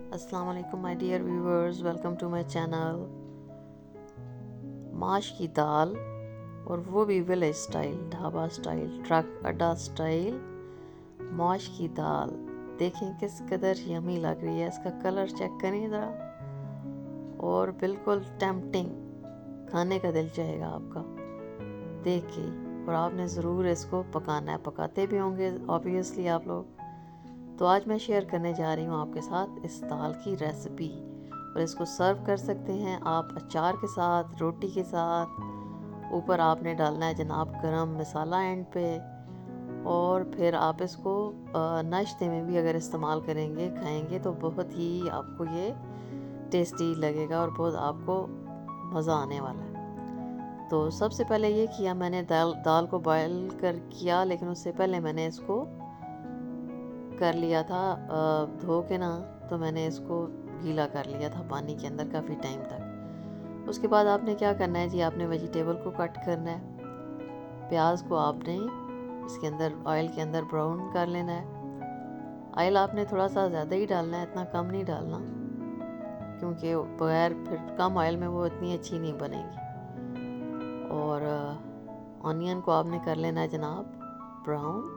अस्सलाम वालेकुम my dear viewers, welcome to my channel. माश की दाल, और वो भी village style, dhaba style, truck अड्डा स्टाइल माश की दाल। देखें किस कदर यमी लग रही है, इसका कलर चेक करें ज़रा, और बिल्कुल टेम्पटिंग, खाने का दिल चाहेगा आपका देख के। और आपने ज़रूर इसको पकाना है, पकाते भी होंगे ऑब्वियसली आप लोग। तो आज मैं शेयर करने जा रही हूँ आपके साथ इस दाल की रेसिपी, और इसको सर्व कर सकते हैं आप अचार के साथ, रोटी के साथ। ऊपर आपने डालना है जनाब गरम मसाला एंड पे, और फिर आप इसको नाश्ते में भी अगर इस्तेमाल करेंगे, खाएंगे तो बहुत ही आपको ये टेस्टी लगेगा और बहुत आपको मज़ा आने वाला है। तो सबसे पहले ये किया मैंने, दाल को बॉयल कर किया, लेकिन उससे पहले मैंने इसको कर लिया था धो के ना। तो मैंने इसको गीला कर लिया था पानी के अंदर काफ़ी टाइम तक। उसके बाद आपने क्या करना है जी, आपने वेजिटेबल को कट करना है। प्याज को आपने इसके अंदर ऑयल के अंदर ब्राउन कर लेना है। ऑयल आपने थोड़ा सा ज़्यादा ही डालना है, इतना कम नहीं डालना, क्योंकि बगैर फिर कम ऑयल में वो इतनी अच्छी नहीं बनेगी। और ऑनियन को आपने कर लेना है जनाब ब्राउन।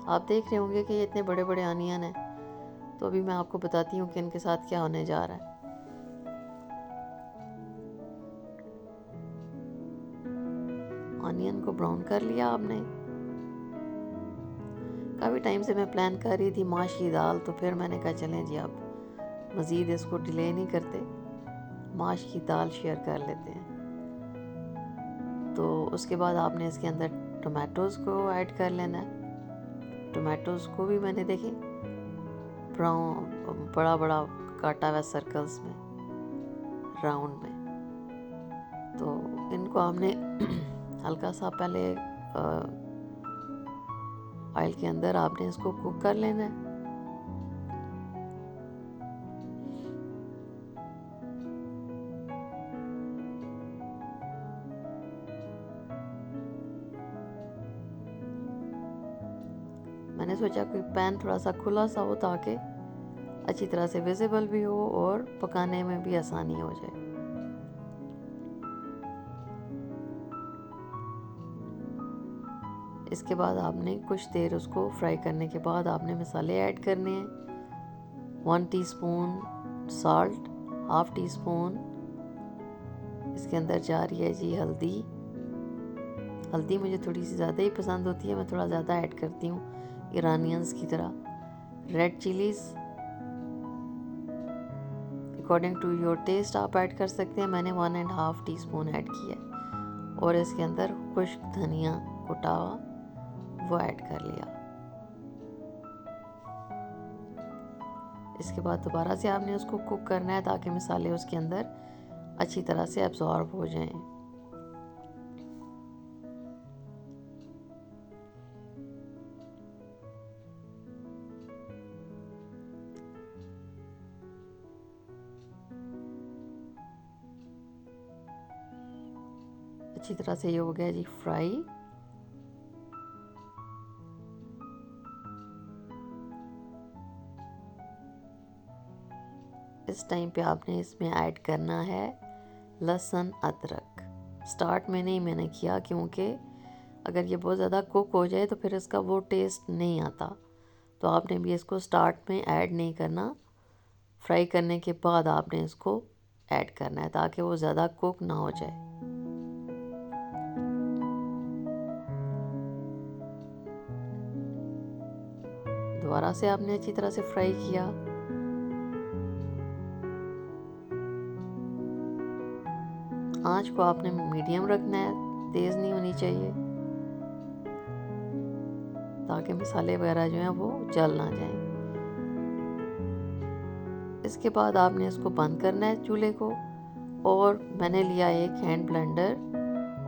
आप देख रहे होंगे कि ये इतने बड़े बड़े ऑनियन हैं, तो अभी मैं आपको बताती हूँ कि इनके साथ क्या होने जा रहा है। ऑनियन को ब्राउन कर लिया आपने। काफ़ी टाइम से मैं प्लान कर रही थी माश की दाल, तो फिर मैंने कहा चलें जी, अब मज़ीद इसको डिले नहीं करते, माश की दाल शेयर कर लेते हैं। तो उसके बाद आपने इसके अंदर टमाटोज़ को ऐड कर लेना है। टमाटोज़ को भी मैंने देखे ब्राउन बड़ा बड़ा काटा हुआ सर्कल्स में, राउंड में। तो इनको हमने हल्का सा पहले ऑयल के अंदर आपने इसको कुक कर लेना है। मैंने सोचा कोई पैन थोड़ा सा खुला सा हो, ताकि अच्छी तरह से विजिबल भी हो और पकाने में भी आसानी हो जाए। इसके बाद आपने कुछ देर उसको फ्राई करने के बाद आपने मसाले ऐड करने हैं। 1 teaspoon salt, half tea spoon इसके अंदर जा रही है जी हल्दी। हल्दी मुझे थोड़ी सी ज़्यादा ही पसंद होती है, मैं थोड़ा ज़्यादा ऐड करती हूँ ईरानियंस की तरह। Red chillies according to your taste आप ऐड कर सकते हैं। मैंने 1.5 टीस्पून ऐड किया, और इसके अंदर खुश्क धनिया कुटा हुआ वो ऐड कर लिया। इसके बाद दोबारा से आपने उसको कुक करना है, ताकि मसाले उसके अंदर अच्छी तरह से एब्जॉर्ब हो जाएं। अच्छी तरह से ये हो गया जी फ्राई। इस टाइम पे आपने इसमें ऐड करना है लहसुन अदरक। स्टार्ट में नहीं मैंने किया, क्योंकि अगर ये बहुत ज़्यादा कुक हो जाए तो फिर इसका वो टेस्ट नहीं आता। तो आपने भी इसको स्टार्ट में ऐड नहीं करना, फ्राई करने के बाद आपने इसको ऐड करना है, ताकि वो ज़्यादा कुक ना हो जाए। दोबारा से आपने अच्छी तरह से फ्राई किया। आंच को आपने मीडियम रखना है, तेज़ नहीं होनी चाहिए, ताकि मसाले वगैरह जो हैं वो जल ना जाएं। इसके बाद आपने इसको बंद करना है चूल्हे को, और मैंने लिया एक हैंड ब्लेंडर,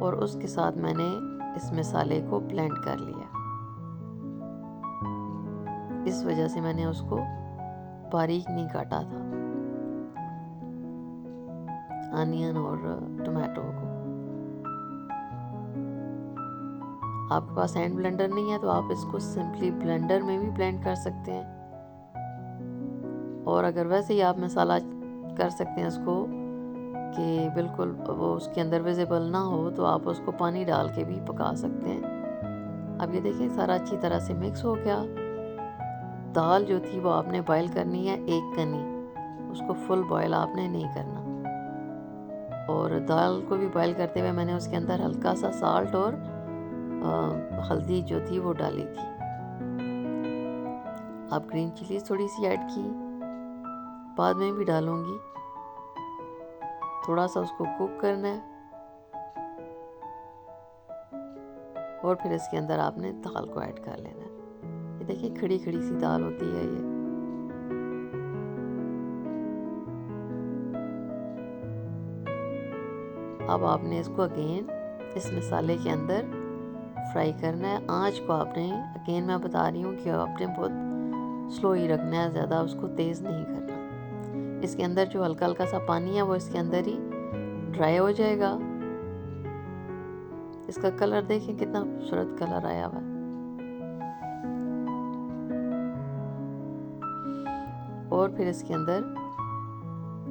और उसके साथ मैंने इस मसाले को ब्लेंड कर लिया। इस वजह से मैंने उसको बारीक नहीं काटा था, अनियन और टमाटो को। आपके पास हैंड ब्लेंडर नहीं है तो आप इसको सिंपली ब्लेंडर में भी ब्लेंड कर सकते हैं। और अगर वैसे ही आप मसाला कर सकते हैं उसको कि बिल्कुल वो उसके अंदर विजिबल ना हो, तो आप उसको पानी डाल के भी पका सकते हैं। अब ये देखिए सारा अच्छी तरह से मिक्स हो गया। दाल जो थी वो आपने बॉईल करनी है एक कनी, उसको फुल बॉईल आपने नहीं करना। और दाल को भी बॉईल करते हुए मैंने उसके अंदर हल्का सा साल्ट और हल्दी जो थी वो डाली थी। अब ग्रीन चिली थोड़ी सी ऐड की, बाद में भी डालूंगी। थोड़ा सा उसको कुक करना है और फिर इसके अंदर आपने दाल को ऐड कर लेना है। ये देखिए खड़ी खड़ी सी दाल होती है ये। अब आपने इसको अगेन इस मसाले के अंदर फ्राई करना है। आँच को आपने अगेन मैं बता रही हूँ कि आपने बहुत स्लो ही रखना है, ज़्यादा उसको तेज़ नहीं करना। इसके अंदर जो हल्का हल्का सा पानी है वो इसके अंदर ही ड्राई हो जाएगा। इसका कलर देखें कितना खूबसूरत कलर आया हुआ है। और फिर इसके अंदर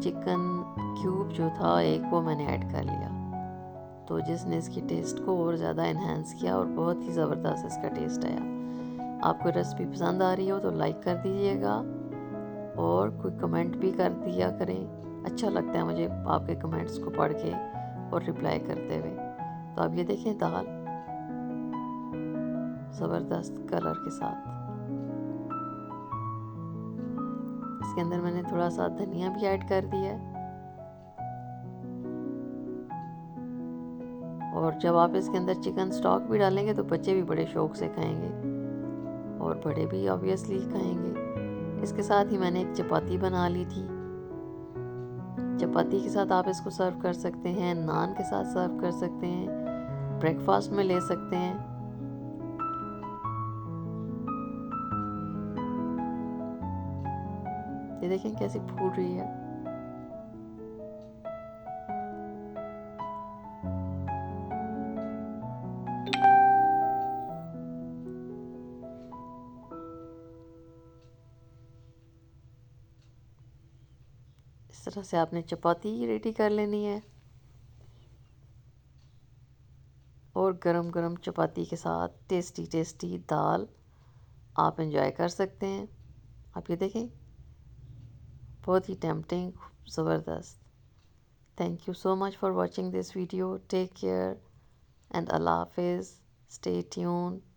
चिकन क्यूब जो था एक, वो मैंने ऐड कर लिया, तो जिसने इसकी टेस्ट को और ज़्यादा इन्हेंस किया और बहुत ही ज़बरदस्त इसका टेस्ट आया। आपको रेसिपी पसंद आ रही हो तो लाइक कर दीजिएगा और कोई कमेंट भी कर दिया करें। अच्छा लगता है मुझे आपके कमेंट्स को पढ़ के और रिप्लाई करते हुए। तो अब ये देखें दाल ज़बरदस्त कलर के साथ। इसके अंदर मैंने थोड़ा सा धनिया भी ऐड कर दिया है। और जब आप इसके अंदर चिकन स्टॉक भी डालेंगे तो बच्चे भी बड़े शौक से खाएंगे और बड़े भी ऑब्वियसली खाएंगे। इसके साथ ही मैंने एक चपाती बना ली थी। चपाती के साथ आप इसको सर्व कर सकते हैं, नान के साथ सर्व कर सकते हैं, ब्रेकफास्ट में ले सकते हैं। ये देखें कैसी फूल रही है। इस तरह से आपने चपाती रेडी कर लेनी है और गरम गरम चपाती के साथ टेस्टी टेस्टी दाल आप एंजॉय कर सकते हैं। आप ये देखें बहुत ही टेम्पटिंग, ज़बरदस्त। Thank you so much for watching this video. Take care and Allah Hafiz. Stay tuned.